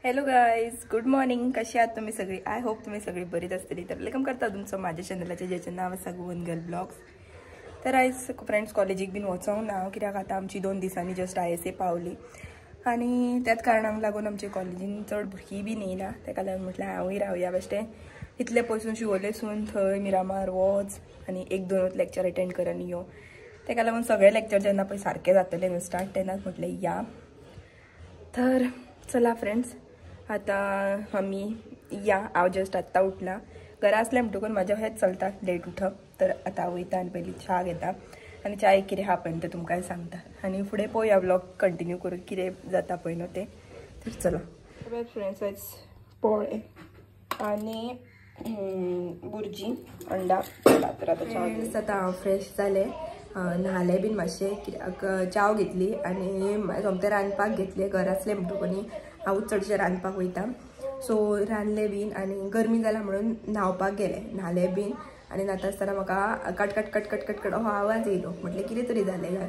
Hello guys, good morning. कशी आहात तुम्ही सगळी? आय होप तुम्ही सगळी बरीच असतली. तर वेलकम करता तुमचं माझ्या चॅनलाचे ज्याचं नाव आसा गोवन गर्ल ब्लॉग्स. तर आयज फ्रेंड्स कॉलेजीक बीन वचोंक ना, कित्याक आतां आमची 2 दिसांनी जस्ट ISA पावली आनी त्याच कारणाक लागून आमचे कॉलेजीन चड भुरगीं बीन येयना. ताका लागून म्हटल्यार हांवूय रावया बेश्टें. इतले पयसून शिवोलेसून थंय मिरामार वच आनी 1-2 लेक्चर अटेंड करन यो. ताका लागून सगळे लेक्चर जेन्ना पळय सारके जातले न्हू स्टार्ट, तेन्नाच म्हटलें या. तर चला फ्रेंड्स, आता आमी या. हांव जस्ट आत्तां उठला. घरा आसलें म्हणटकूच म्हाजें हेंच चलता लेट उठप. तर आतां वयता आनी पयलीं च्या घेता आनी च्यायेक कितें आहा पळय तें तुमकां सांगता आनी फुडें पळोवया व्लॉग कंटिन्यू करून कितें जाता पळय न्हू तें. तर चला फ्रेंड्स, आयज पोळे आनी बुर्जी अंडा. चला तर आतां च्या. आतां हांव फ्रेश जालें, न्हालें बीन मातशें, कित्याक चाव घेतली आनी सोमतें रांदपाक घेतलें. घर आसलें म्हणटकूच हांवूच चडशें रांदपाक वयता. सो रांदलें बीन आनी गरमी जाला म्हणून न्हावपाक गेलें. न्हालें बीन आनी न्हाता आसतना म्हाका कट हो आवाज येयलो. म्हटलें कितें तरी जालें काय.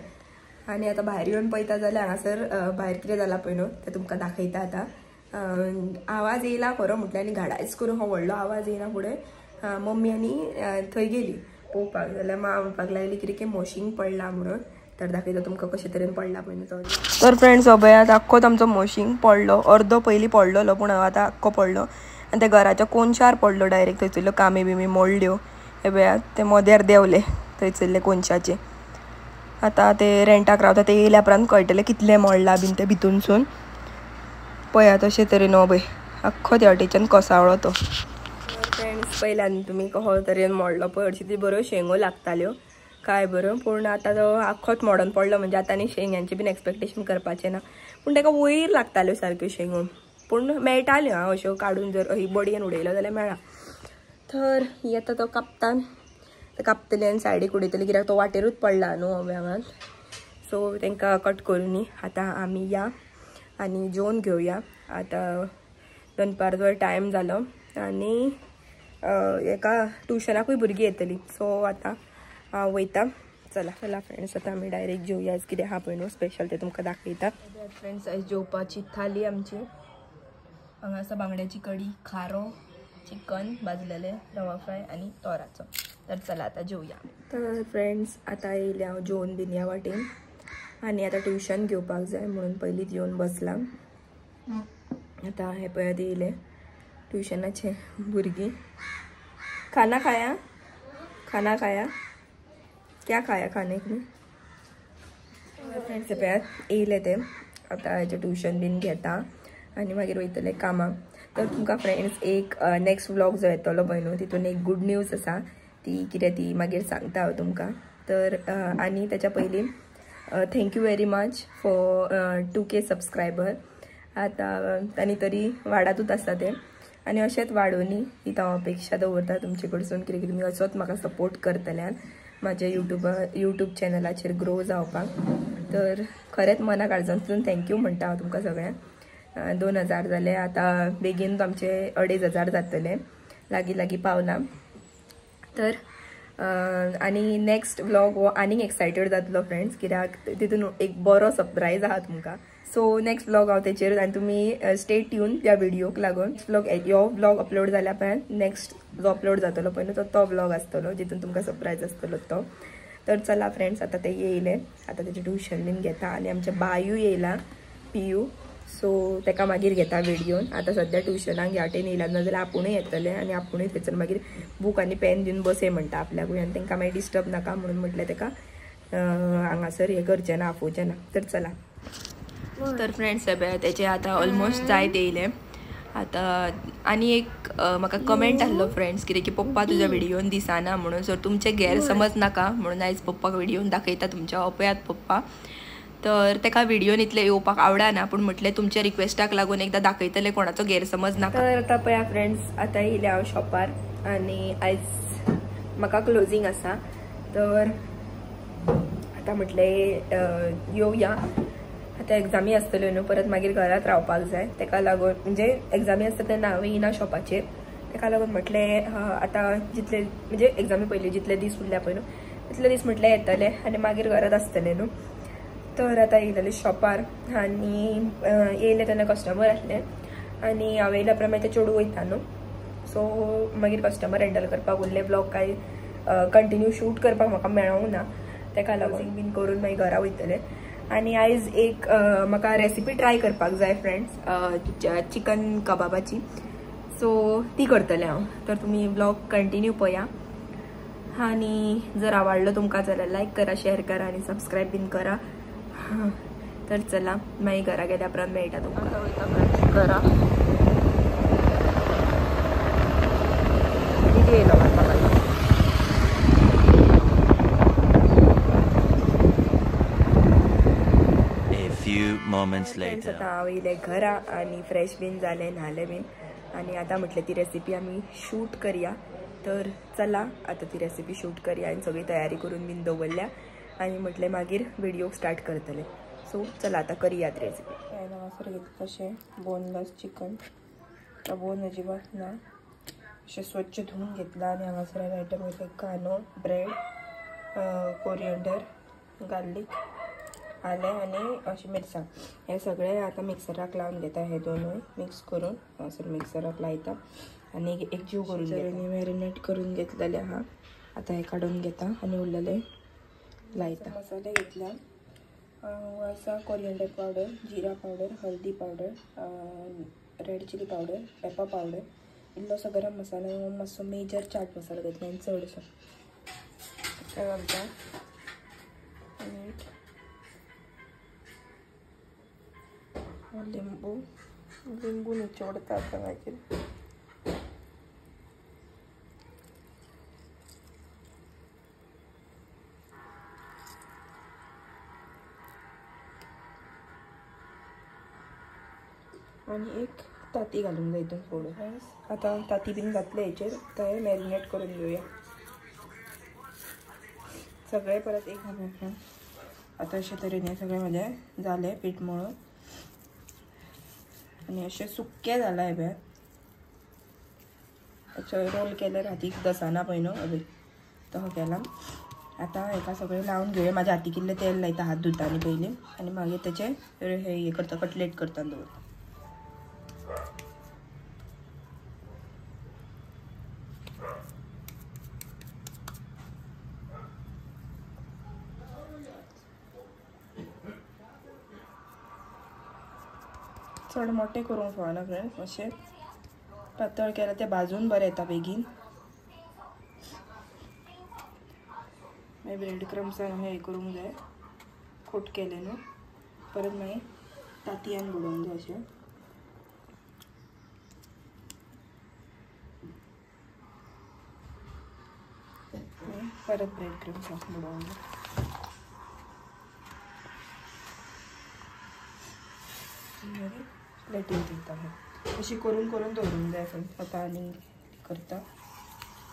आनी आतां भायर येवन पळयता जाल्यार हांगासर भायर कितें जालां पळय न्हू तें तुमकां दाखयता. आतां आवाज येयला खरो म्हटल्यार आनी घाडायच करून हो व्हडलो आवाज येयना. फुडें मम्मी आनी थंय गेली पळोवपाक. जाल्यार मां म्हणपाक लागली कितें मोशींग पडला म्हणून. तर दाखयता तुमकां कशें तरेन पडला पळय न्हू तो. तर फ्रेंड्स, अभयात आख्खोच आमचो मोशींग पडलो. अर्दो पयलीं पडलोलो पूण आतां आख्खो पडलो आनी त्या घराच्या कोनशार पडलो डायरेक्ट. थंयसरल्यो कामी बिमी मोडल्यो. हे पळयात ते मदेर देंवले थंयसरले कोनशाचे. आतां ते रेंटाक रावता ते येयल्या उपरांत कळटलें कितलें मोडला बीन तें भितूनसून. पळयात अशें तरेन हो पळय आख्खो त्या वाटेच्यान कोसावळो तो. फ्रेंड्स, पयल्यान तुमी कसो तरेन मोडलो पळय. हरशीं ती बऱ्यो शेंगो लागताल्यो काय बरो. पूण आतां तो आख्खोच मोडोन पडलो म्हणजे आतां आनी शेंग्यांचें बीन एक्सपेक्टेशन करपाचें ना. पूण ताका वयर लागताल्यो सारक्यो शेंगो. पूण मेळटाल्यो अश्यो काडून जर ही बडयेन उडयलो जाल्यार मेळ्ळा. तर येता तो कापतान कापतले आनी सायडीक उडयतले, कित्याक तो वाटेरूच पडला न्हू हांगांत. सो तांकां कट करून आतां आमी या आनी जेवन घेवया. आतां दनपारचो टायम जालो आनी एका ट्युशनाकूय भुरगीं येतलीं. सो आतां हांव वयता. चला फ्रेंड्स, आतां आमी डायरेक्ट जेवया. आयज कितें आहा पळय न्हू स्पेशल तें तुमकां दाखयता. फ्रेंड्स, आयज जेवपाची थाली आमची. हांगा आसा बांगड्याची कडी, खारो, चिकन भाजलेलें, रवा फ्राय आनी तोराचो. तर चला आतां जेवया. तर फ्रेंड्स, आतां येयलें हांव जेवन बीन ह्या वाटेन आनी आतां ट्युशन घेवपाक जाय म्हणून पयलींच येवन बसलां. आतां हे पळयात येयले ट्युशनाचे भुरगीं. खाना खाया क्या खाया खाने में. फ्रेंड्स, पळयात येयले ते. आतां हेजें ट्युशन बीन घेता आनी मागीर वयतले कामाक. तर तुमकां फ्रेंड्स एक नेक्स्ट व्लॉग जो येतलो पळय न्हू तितून एक गूड न्यूज आसा. ती कितें ती मागीर सांगता हांव तुमकां. तर आनी ताच्या पयलीं thank you very much for 2K subscriber. आतां तांणी तरी वाडातूच आसा ते आनी अशेंच वाडोनी ही हांव अपेक्षा दवरता तुमचे कडसून, कित्याक तुमी असोच म्हाका सपोर्ट करतल्यान म्हाज्या यूट्यूब चॅनलाचेर ग्रो जावपाक. तर खरेंच मना काळजांतसून थँक्यू म्हणटा हांव तुमकां सगळ्यांक. 2000 जाले. आतां बेगीन आमचे 2500 जातले. लागीं पावला. तर आनी नेक्स्ट व्लॉग हो आनीक एक्सायटेड जातलो फ्रेंड्स, कित्याक तितून एक बरो सरप्रायज आहा तुमकां. सो नेक्स्ट व्लॉग हांव तेचेर आनी तुमी स्टे ट्यून त्या व्हिडिओक लागून. हो व्लॉग अपलोड जाल्या उपरांत नेक्स्ट जो अपलोड जातलो पळय न्हू तो व्लॉग आसतलो जितून तुमकां सरप्रायज आसतलो तो. तर चला फ्रेंड्स, आतां ते येयले. आतां तेजें ट्युशन बीन घेता आनी आमचे बायूय येयला, पियू. सो ताका मागीर घेता व्हिडिओन. आतां सद्या ट्युशनाक ह्या वाटेन येयला नाजाल्यार आपुणूय येतले आनी आपुणूय थंयसर मागीर बूक आनी पेन दिवन बसय म्हणटा आपल्याकूय आनी तांकां मागीर डिस्टर्ब नाका म्हणून म्हटलें ताका हांगासर हें करचें ना, आपोवचें ना. तर चला. तर फ्रेंड्स, तेचे आतां ऑलमोस्ट जायत येयले. आतां आनी एक म्हाका कमेंट आसलो फ्रेंड्स कितें की पप्पा तुज्या व्हिडिओन दिसना म्हणून. सो तुमचे गैरसमज नाका म्हणून आयज पप्पाक व्हिडिओन दाखयता तुमच्या. अपयात पप्पा. तर ताका व्हिडिओन इतले येवपाक आवडना पूण म्हटलें तुमच्या रिक्वेस्टाक लागून एकदां दाखयतलें, कोणाचो गैरसमज नाका. तर आतां पळया फ्रेंड्स, आतां येयलें हांव शॉपार आनी आयज म्हाका क्लोजींग आसा. तर आतां म्हटलें येवया. आतां एग्जामी आसतल्यो न्हू, परत मागीर घरात रावपाक जाय. ताका लागून म्हणजे एग्जामी आसता तेन्ना हांव येयना शॉपाचेर. ताका लागून म्हटलें आतां जितले म्हणजे एग्जामी पयलीं जितले दीस उरल्या पळय न्हू तितले दीस म्हटलें येतले आनी मागीर घरात आसतलें न्हू. तर आतां येयलेलें शॉपार आनी येयलें तेन्ना कस्टमर आसलें आनी हांवें प्रमाणे ते चेडूं वयता न्हू सो मागीर कस्टमर हँडल करपाक उरले ब्लॉग काय कंटिन्यू शूट करपाक म्हाका मेळोंक ना तेका लागून बीन करून मागीर घरा वयतले। आनी आयज एक म्हाका रेसिपी ट्राय करपाक जाय फ्रेंड्स चिकन कबाबाची सो ती करतले हांव तर तुमी ब्लॉग कंटिन्यू पळया आनी जर आवडलो तुमकां जाल्यार लायक करा शेअर करा आनी सबस्क्राईब बीन करा। तर चला मागीर घरा गेल्या उपरांत मेळटा तुमकां वयता फ्रेंड्स घरा येयलो म्हाका आता हांव येयलें घरा आनी फ्रेश बीन जालें न्हालें बीन आनी आतां म्हटलें ती रेसिपी आमी शूट करया तर चला आतां ती रेसिपी शूट करया आनी सगळी तयारी करून बीन दवरल्या आनी म्हटलें मागीर व्हिडिओ स्टार्ट करतले सो चला आतां करया ती रेसिपी। हांगासर घेतलें तशें बोनलेस चिकन बोन अजिबात ना अशें स्वच्छ धुवून घेतला आनी हांगासर हांवें आयटम घेतले कांदो ब्रेड कोरिएंडर गार्लीक आलें आनी अशी मिरसांग हे सगळे आतां मिक्सराक लावन घेता हे दोनूय मिक्स करून हांगासर मिक्सराक लायता आनी एक जीव करून घेता मॅरिनेट करून घेतलेले आहा आतां हे काडून घेता आनी उरलेले लायता। मसाले घेतला आसा कोरिएंडर पावडर जिरा पावडर हल्दी powder red chilli powder pepper powder इल्लोसो गरम मसाला मातसो मेजर चाट मसाला घेतला आनी चडसो घालता लिंबू निचोडता आता मागीर आनी एक ताती घालूंक जाय हितून फोडून फ्रेंड्स आतां ताती बीन घातले हेचेर ते मॅरिनेट करून घेवया सगळे परत एक फ्रेंड्स आतां अशे तरेन हे सगळे म्हाजें जालें पीठ मळून आनी अशें सुक्कें जालां हे अशें रोल केले हातीक दसना पळय न्हू अबे तो केला आतां हेका सगळें लावन घेवया म्हाज्या हातीक इल्लें तेल लायता हात धुता आनी पयलीं आनी मागीर तेचे हे करता कटलेट करता दवरता। चड मोठे करूंक फावना फ्रेंड्स अशें पातळ केल्यार ते भाजून बरें येता बेगीन मागीर ब्रेड क्रम्सान हे करूंक जाय खोट केले न्हू परत मागीर तातयान बुडोवंक जाय अशें परत ब्रेड क्रम्सान बुडोवंक जाय प्लेटीन दिता अशी करून करून दवरूंक जाय फ्रेंड्स आतां आनी करता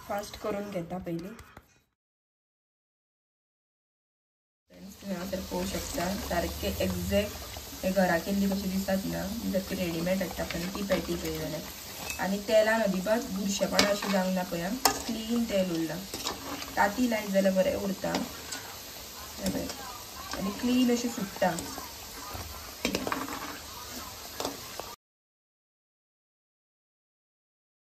फास्ट करून घेता पयलीं तुम्ही हांगासर पळोवंक शकता सारके एक्झॅक्ट हे घरा केल्ली कशी दिसतात ना जर रेडीमेड हाडटा पळय ती पॅटी पळय जाल्यार आनी तेलान अजिबात बुरशेपणा अशी जावंक ना पळय क्लीन तेल उरला ताती लायत जाल्यार बरें उरता आनी क्लीन अशी सुट्टा